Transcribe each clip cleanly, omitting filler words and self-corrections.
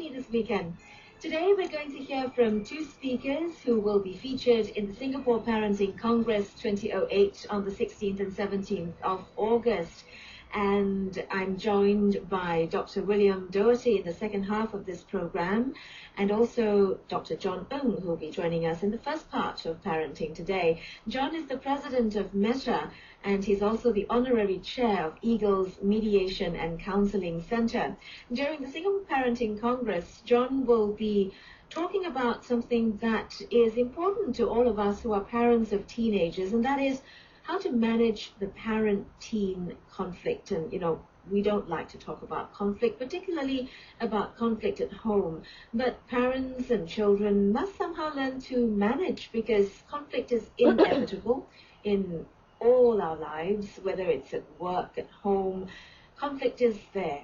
sunny this weekend. Today we're going to hear from two speakers who will be featured in the Singapore Parenting Congress 2008 on the 16th and 17th of August. And I'm joined by Dr. William Doherty in the second half of this program, and also Dr. John Ng, who will be joining us in the first part of Parenting Today. John is the president of Meta, and he's also the honorary chair of Eagle's Mediation and Counseling Center. During the Singapore Parenting Congress, John will be talking about something that is important to all of us who are parents of teenagers, and that is how to manage the parent-teen conflict. And, we don't like to talk about conflict, particularly about conflict at home. But parents and children must somehow learn to manage, because conflict is inevitable in all our lives, whether it's at work, at home. Conflict is there.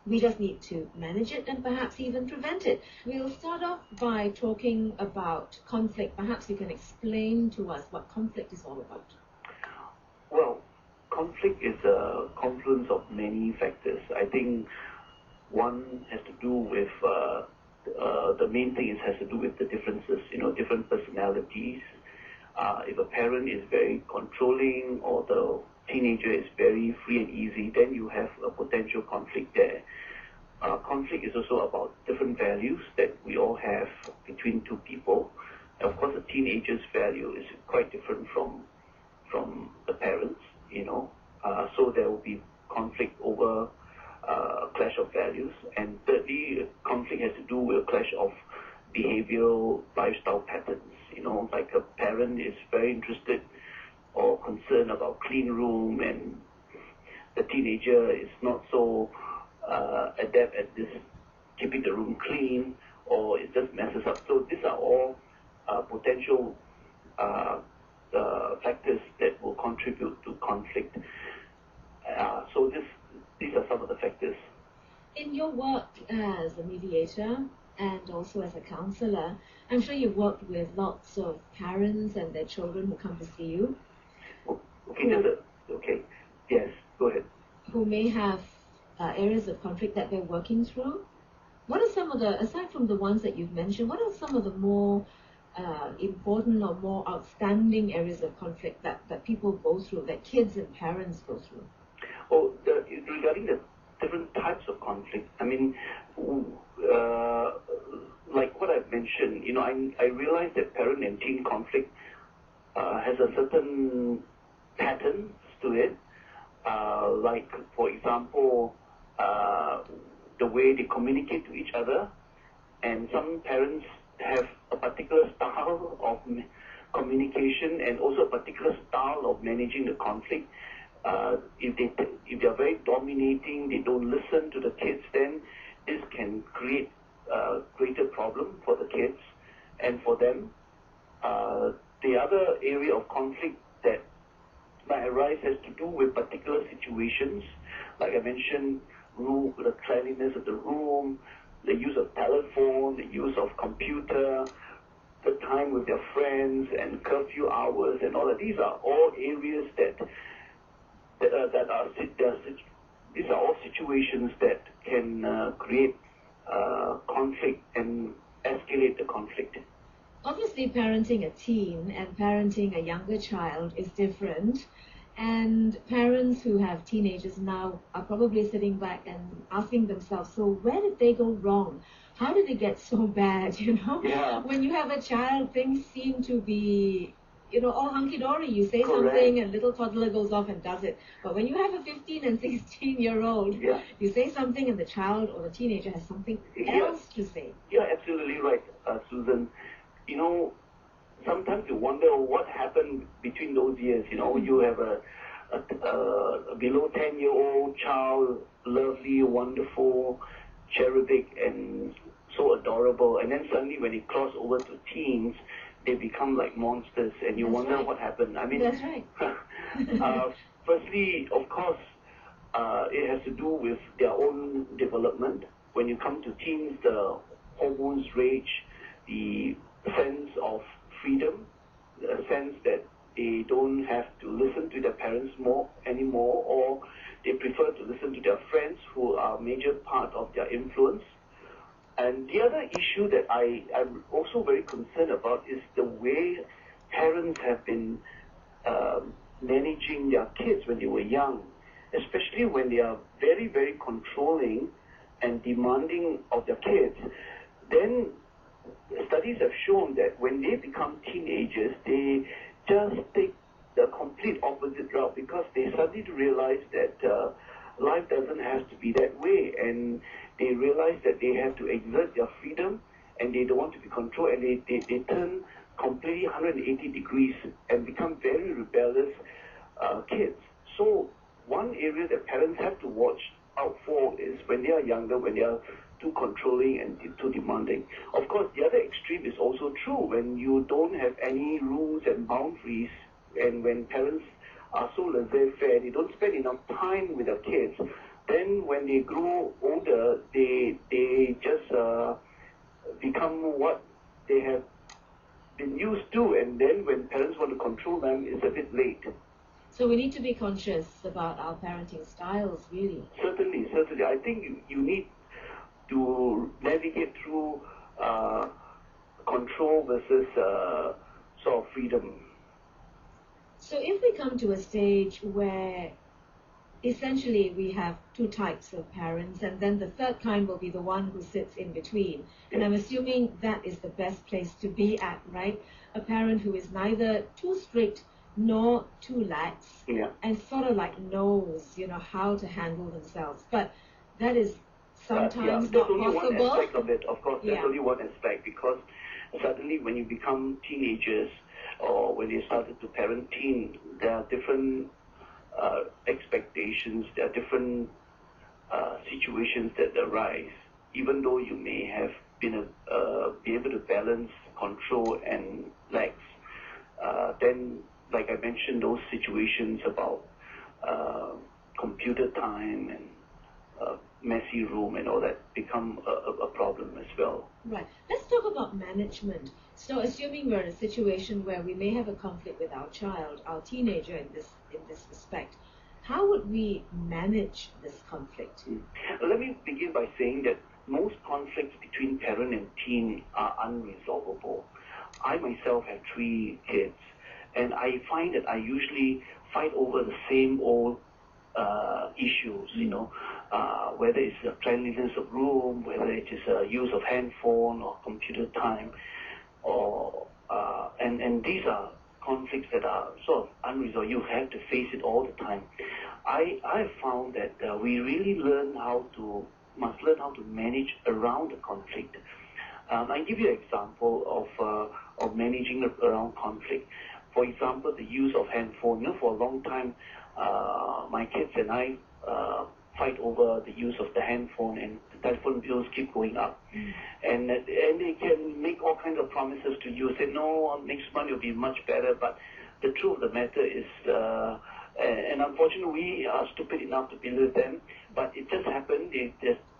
We just need to manage it and perhaps even prevent it. We'll start off by talking about conflict. Perhaps you can explain to us what conflict is all about. Well, conflict is a confluence of many factors. I think one has to do with, the main thing has to do with the differences, different personalities. If a parent is very controlling or the teenager is very free and easy, then you have a potential conflict there. Conflict is also about different values that we all have between two people. And of course, a teenager's value is quite different from the parents, so there will be conflict over a clash of values. And thirdly, conflict has to do with a clash of behavioral lifestyle patterns. Like a parent is very interested or concerned about clean room, and the teenager is not so adept at this keeping the room clean, or it just messes up. So these are all potential factors that will contribute to conflict. So these are some of the factors. In your work as a mediator and also as a counselor, I'm sure you've worked with lots of parents and their children who come to see you. Okay, yes, go ahead. Who may have areas of conflict that they're working through. What are some of the, aside from the ones that you've mentioned, what are some of the more important or more outstanding areas of conflict that people go through, that kids and parents go through? Oh, regarding the different types of conflict, I mean, like what I've mentioned, I realize that parent and teen conflict has a certain pattern to it. Like, for example, the way they communicate to each other, and some parents have a particular style of communication and also a particular style of managing the conflict. If they're very dominating, they don't listen to the kids, then this can create a greater problem for the kids and for them. The other area of conflict that might arise has to do with particular situations. Like I mentioned, the cleanliness of the room, the use of telephone, the use of computer, the time with their friends, and curfew hours, and all that. These are all areas these are all situations that can create conflict and escalate the conflict. Obviously, parenting a teen and parenting a younger child is different. And parents who have teenagers now are probably sitting back and asking themselves, so where did they go wrong? How did it get so bad, Yeah. When you have a child, things seem to be, all hunky-dory. You say Correct. something and little toddler goes off and does it. But when you have a 15 and 16-year-old, yeah. you say something and the child or the teenager has something else to say. You're absolutely right, Susan. Sometimes you wonder what happened between those years. You have a below 10-year-old child, lovely, wonderful, cherubic, and so adorable. And then suddenly when it cross over to teens, they become like monsters, and you wonder what happened. I mean, that's right. Firstly, of course, it has to do with their own development. When you come to teens, the hormones rage, the sense of freedom, the sense that they don't have to listen to their parents anymore, or they prefer to listen to their friends who are a major part of their influence. And the other issue that I'm also very concerned about is the way parents have been managing their kids when they were young, especially when they are very, very controlling and demanding of their kids. Then studies have shown that when they become teenagers, they just take the complete opposite route because they suddenly realize that life doesn't have to be that way, and they realize that they have to exert their freedom and they don't want to be controlled, and they turn completely 180 degrees and become very rebellious kids. So one area that parents have to watch out for is when they are younger, when they are too controlling and too demanding. Of course, the other extreme is also true when you don't have any rules and boundaries, and when parents are so laissez-faire, they don't spend enough time with their kids. Then when they grow older, they just become what they have been used to, and then when parents want to control them, it's a bit late. So we need to be conscious about our parenting styles, really. Certainly. I think you need to navigate through control versus sort of freedom. So if we come to a stage where essentially we have two types of parents, and then the third kind will be the one who sits in between, and I'm assuming that is the best place to be at, right? A parent who is neither too strict nor too lax, and sort of like knows, how to handle themselves. But that is sometimes not possible. There's only one aspect of it, of course. There's only one aspect, because suddenly when you become teenagers or when you started to parent teen, there are different expectations, there are different situations that arise. Even though you may have been be able to balance control and lax, then, like I mentioned, those situations about computer time and messy room and all that become a problem as well. Right. Let's talk about management. So assuming we're in a situation where we may have a conflict with our child, our teenager in this respect, how would we manage this conflict? Let me begin by saying that most conflicts between parent and teen are unresolvable. I myself have 3 kids, and I find that I usually fight over the same old issues, whether it's the cleanliness of room, whether it is use of handphone or computer time, or and these are conflicts that are sort of unresolved. You have to face it all the time. I have found that we really must learn how to manage around the conflict. I give you an example of managing around conflict. For example, the use of handphone. For a long time, my kids and I fight over the use of the handphone, and the telephone bills keep going up. And they can make all kinds of promises to you, say, no, next month will be much better. But the truth of the matter is, and unfortunately, we are stupid enough to believe them, but it just happened.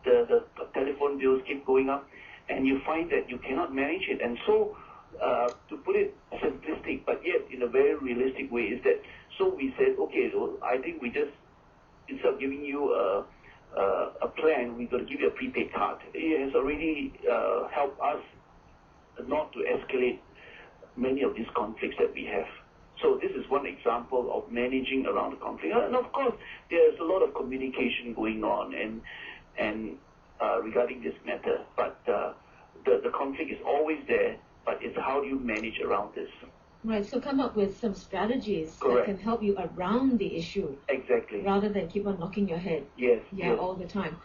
The telephone bills keep going up, and you find that you cannot manage it. And so, to put it simplistic, but yet in a very realistic way, is that, so we said, okay, so I think we just, instead of giving you a plan, we're going to give you a prepaid card. It has already helped us not to escalate many of these conflicts that we have. So this is one example of managing around the conflict. And of course, there's a lot of communication going on and regarding this matter. But the conflict is always there, but it's how do you manage around this. Right, so come up with some strategies Correct. that can help you around the issue. Exactly. Rather than keep on knocking your head. Yes. All the time.